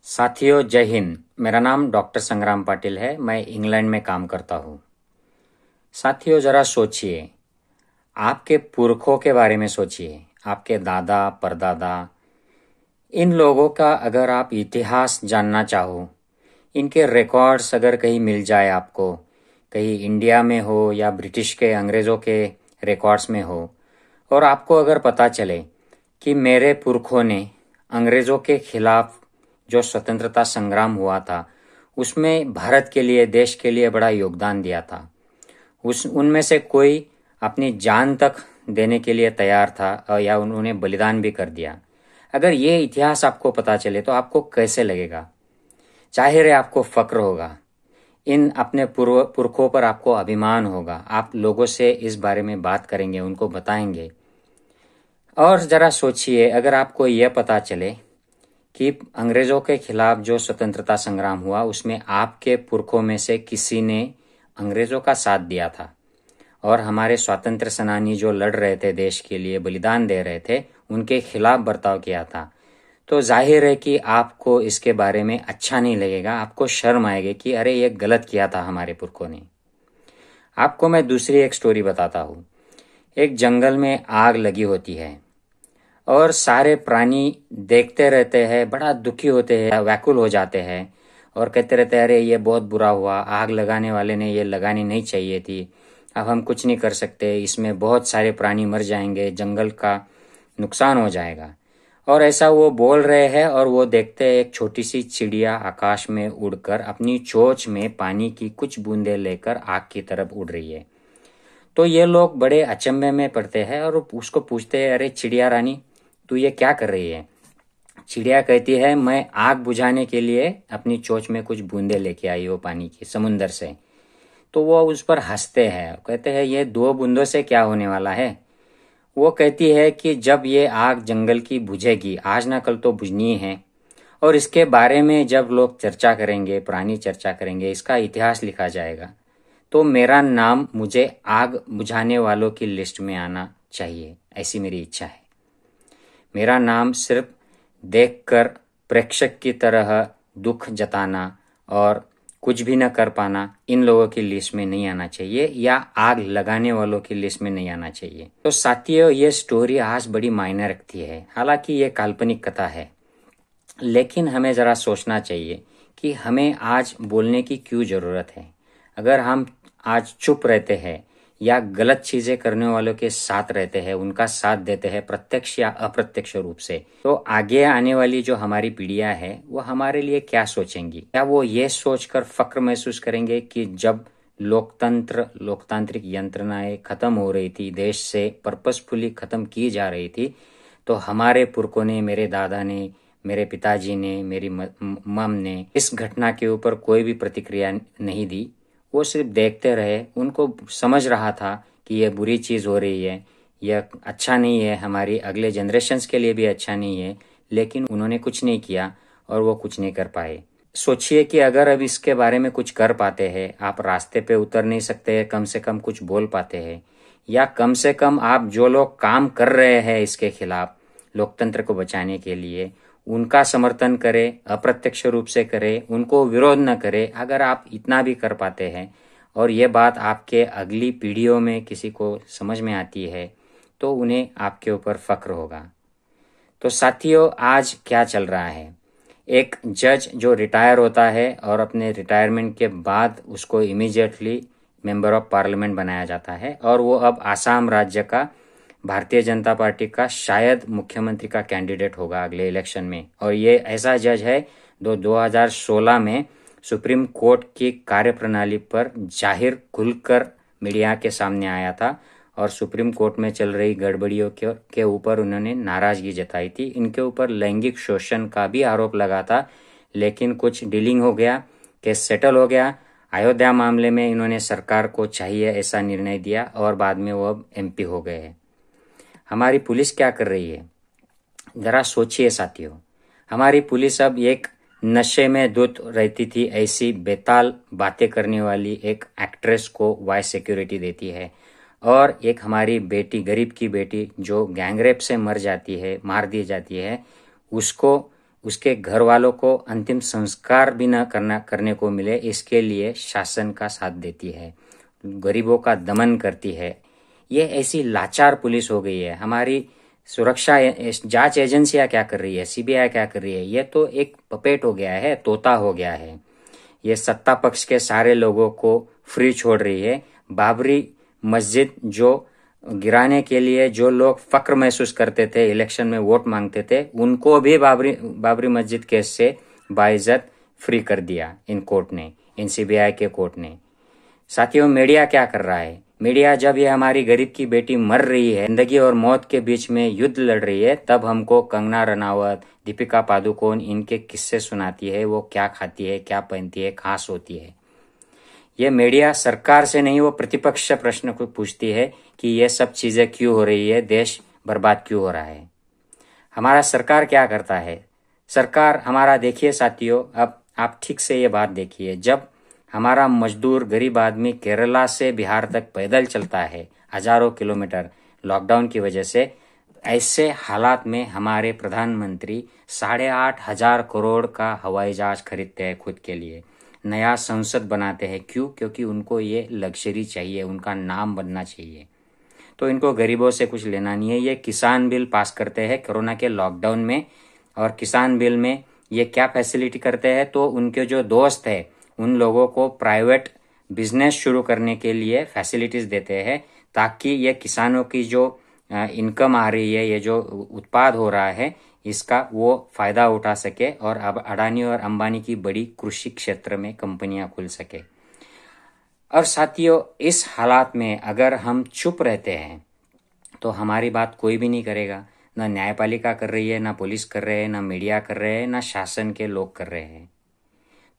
साथियों, जय हिंद। मेरा नाम डॉक्टर संग्राम पाटिल है। मैं इंग्लैंड में काम करता हूँ। साथियों, जरा सोचिए, आपके पुरखों के बारे में सोचिए। आपके दादा परदादा, इन लोगों का अगर आप इतिहास जानना चाहो, इनके रिकॉर्ड्स अगर कहीं मिल जाए आपको, कहीं इंडिया में हो या ब्रिटिश के अंग्रेज़ों के रिकॉर्ड्स में हो, और आपको अगर पता चले कि मेरे पुरखों ने अंग्रेज़ों के खिलाफ जो स्वतंत्रता संग्राम हुआ था उसमें भारत के लिए, देश के लिए बड़ा योगदान दिया था, उनमें से कोई अपनी जान तक देने के लिए तैयार था या उन्होंने बलिदान भी कर दिया। अगर ये इतिहास आपको पता चले तो आपको कैसे लगेगा? जाहिर है आपको फक्र होगा, इन अपने पुरखों पर आपको अभिमान होगा। आप लोगों से इस बारे में बात करेंगे, उनको बताएंगे। और ज़रा सोचिए, अगर आपको यह पता चले कि अंग्रेज़ों के खिलाफ जो स्वतंत्रता संग्राम हुआ उसमें आपके पुरखों में से किसी ने अंग्रेज़ों का साथ दिया था और हमारे स्वातंत्र्य सेनानी जो लड़ रहे थे, देश के लिए बलिदान दे रहे थे, उनके खिलाफ बर्ताव किया था, तो जाहिर है कि आपको इसके बारे में अच्छा नहीं लगेगा। आपको शर्म आएगी कि अरे ये गलत किया था हमारे पुरखों ने। आपको मैं दूसरी एक स्टोरी बताता हूँ। एक जंगल में आग लगी होती है और सारे प्राणी देखते रहते हैं, बड़ा दुखी होते हैं, व्याकुल हो जाते हैं और कहते रहते हैं अरे ये बहुत बुरा हुआ, आग लगाने वाले ने ये लगानी नहीं चाहिए थी, अब हम कुछ नहीं कर सकते, इसमें बहुत सारे प्राणी मर जाएंगे, जंगल का नुकसान हो जाएगा। और ऐसा वो बोल रहे हैं और वो देखते हैं एक छोटी सी चिड़िया आकाश में उड़कर अपनी चोंच में पानी की कुछ बूंदें लेकर आग की तरफ उड़ रही है। तो ये लोग बड़े अचंभे में पड़ते हैं और उसको पूछते हैं, अरे चिड़िया रानी, तू ये क्या कर रही है? चिड़िया कहती है, मैं आग बुझाने के लिए अपनी चोंच में कुछ बूंदें लेके आई हो पानी की, समुंदर से। तो वो उस पर हंसते हैं, कहते हैं ये 2 बूंदों से क्या होने वाला है? वो कहती है कि जब ये आग जंगल की बुझेगी, आज ना कल तो बुझनी है, और इसके बारे में जब लोग चर्चा करेंगे, प्राणी चर्चा करेंगे, इसका इतिहास लिखा जाएगा, तो मेरा नाम मुझे आग बुझाने वालों की लिस्ट में आना चाहिए, ऐसी मेरी इच्छा है। मेरा नाम सिर्फ देखकर प्रेक्षक की तरह दुख जताना और कुछ भी न कर पाना, इन लोगों की लिस्ट में नहीं आना चाहिए, या आग लगाने वालों की लिस्ट में नहीं आना चाहिए। तो साथियों, ये स्टोरी आज बड़ी मायने रखती है। हालांकि ये काल्पनिक कथा है, लेकिन हमें ज़रा सोचना चाहिए कि हमें आज बोलने की क्यों ज़रूरत है। अगर हम आज चुप रहते हैं या गलत चीज़ें करने वालों के साथ रहते हैं, उनका साथ देते हैं प्रत्यक्ष या अप्रत्यक्ष रूप से, तो आगे आने वाली जो हमारी पीढ़ियां हैं वो हमारे लिए क्या सोचेंगी? क्या वो ये सोचकर फक्र महसूस करेंगे कि जब लोकतांत्रिक यंत्रणाएं खत्म हो रही थी, देश से पर्पसफुली खत्म की जा रही थी, तो हमारे पुरखों ने, मेरे दादा ने, मेरे पिताजी ने, मेरी मम ने इस घटना के ऊपर कोई भी प्रतिक्रिया नहीं दी? वो सिर्फ देखते रहे। उनको समझ रहा था कि यह बुरी चीज़ हो रही है, यह अच्छा नहीं है, हमारी अगले जनरेशन्स के लिए भी अच्छा नहीं है, लेकिन उन्होंने कुछ नहीं किया और वो कुछ नहीं कर पाए। सोचिए कि अगर अब इसके बारे में कुछ कर पाते हैं, आप रास्ते पे उतर नहीं सकते हैं, कम से कम कुछ बोल पाते हैं, या कम से कम आप जो लोग काम कर रहे हैं इसके खिलाफ, लोकतंत्र को बचाने के लिए, उनका समर्थन करें, अप्रत्यक्ष रूप से करें, उनको विरोध न करें। अगर आप इतना भी कर पाते हैं और ये बात आपके अगली पीढ़ियों में किसी को समझ में आती है, तो उन्हें आपके ऊपर फक्र होगा। तो साथियों, आज क्या चल रहा है? एक जज जो रिटायर होता है और अपने रिटायरमेंट के बाद उसको इमीडिएटली मेंबर ऑफ पार्लियामेंट बनाया जाता है, और वो अब आसाम राज्य का भारतीय जनता पार्टी का शायद मुख्यमंत्री का कैंडिडेट होगा अगले इलेक्शन में। और ये ऐसा जज है जो 2016 में सुप्रीम कोर्ट की कार्यप्रणाली पर जाहिर खुलकर मीडिया के सामने आया था और सुप्रीम कोर्ट में चल रही गड़बड़ियों के ऊपर उन्होंने नाराजगी जताई थी। इनके ऊपर लैंगिक शोषण का भी आरोप लगा था, लेकिन कुछ डीलिंग हो गया, केस सेटल हो गया। अयोध्या मामले में इन्होंने सरकार को चाहिए ऐसा निर्णय दिया और बाद में वो अब MP हो गए हैं। हमारी पुलिस क्या कर रही है? जरा सोचिए साथियों, हमारी पुलिस अब एक नशे में धुत रहती थी ऐसी बेताल बातें करने वाली एक एक्ट्रेस को वाइस सिक्योरिटी देती है, और एक हमारी बेटी, गरीब की बेटी जो गैंगरेप से मर जाती है, मार दी जाती है, उसको उसके घर वालों को अंतिम संस्कार भी न करने को मिले, इसके लिए शासन का साथ देती है, गरीबों का दमन करती है। ये ऐसी लाचार पुलिस हो गई है। हमारी सुरक्षा जांच एजेंसियां क्या कर रही है, सीबीआई क्या कर रही है, ये तो एक पपेट हो गया है, तोता हो गया है। ये सत्ता पक्ष के सारे लोगों को फ्री छोड़ रही है। बाबरी मस्जिद जो गिराने के लिए जो लोग फक्र महसूस करते थे, इलेक्शन में वोट मांगते थे, उनको भी बाबरी मस्जिद केस से बाइज्जत फ्री कर दिया इन कोर्ट ने, इन सीबीआई के कोर्ट ने। साथियों, मीडिया क्या कर रहा है? मीडिया जब ये हमारी गरीब की बेटी मर रही है, जिंदगी और मौत के बीच में युद्ध लड़ रही है, तब हमको कंगना रनावत, दीपिका पादुकोण इनके किस्से सुनाती है, वो क्या खाती है, क्या पहनती है, कहाँ सोती है। ये मीडिया सरकार से नहीं, वो प्रतिपक्ष से प्रश्न को पूछती है कि ये सब चीजें क्यों हो रही है, देश बर्बाद क्यों हो रहा है। हमारा सरकार क्या करता है? सरकार हमारा, देखिए साथियों, अब आप ठीक से ये बात देखिए, जब हमारा मजदूर गरीब आदमी केरला से बिहार तक पैदल चलता है हजारों किलोमीटर लॉकडाउन की वजह से, ऐसे हालात में हमारे प्रधानमंत्री 8,500 करोड़ का हवाई जहाज खरीदते हैं खुद के लिए, नया संसद बनाते हैं। क्यों? क्योंकि उनको ये लग्जरी चाहिए, उनका नाम बनना चाहिए। तो इनको गरीबों से कुछ लेना नहीं है। ये किसान बिल पास करते हैं कोरोना के लॉकडाउन में, और किसान बिल में ये क्या फैसिलिटी करते हैं, तो उनके जो दोस्त है उन लोगों को प्राइवेट बिजनेस शुरू करने के लिए फैसिलिटीज देते हैं, ताकि ये किसानों की जो इनकम आ रही है, ये जो उत्पाद हो रहा है, इसका वो फायदा उठा सके और अब अडानी और अंबानी की बड़ी कृषि क्षेत्र में कंपनियां खुल सके। और साथियों, इस हालात में अगर हम चुप रहते हैं तो हमारी बात कोई भी नहीं करेगा। ना न्यायपालिका कर रही है, ना पुलिस कर रहे हैं, ना मीडिया कर रहे हैं, ना शासन के लोग कर रहे हैं।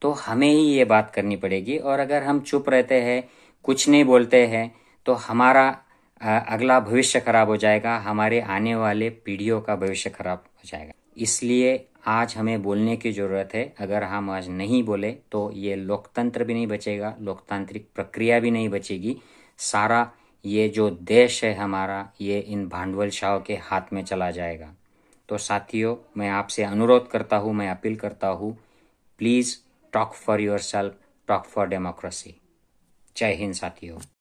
तो हमें ही ये बात करनी पड़ेगी। और अगर हम चुप रहते हैं, कुछ नहीं बोलते हैं, तो हमारा अगला भविष्य खराब हो जाएगा, हमारे आने वाले पीढ़ियों का भविष्य खराब हो जाएगा। इसलिए आज हमें बोलने की ज़रूरत है। अगर हम आज नहीं बोले तो ये लोकतंत्र भी नहीं बचेगा, लोकतांत्रिक प्रक्रिया भी नहीं बचेगी। सारा ये जो देश है हमारा, ये इन भांडवलशाहों के हाथ में चला जाएगा। तो साथियों, मैं आपसे अनुरोध करता हूँ, मैं अपील करता हूँ, please talk for yourself, talk for democracy. जय हिंद साथियों।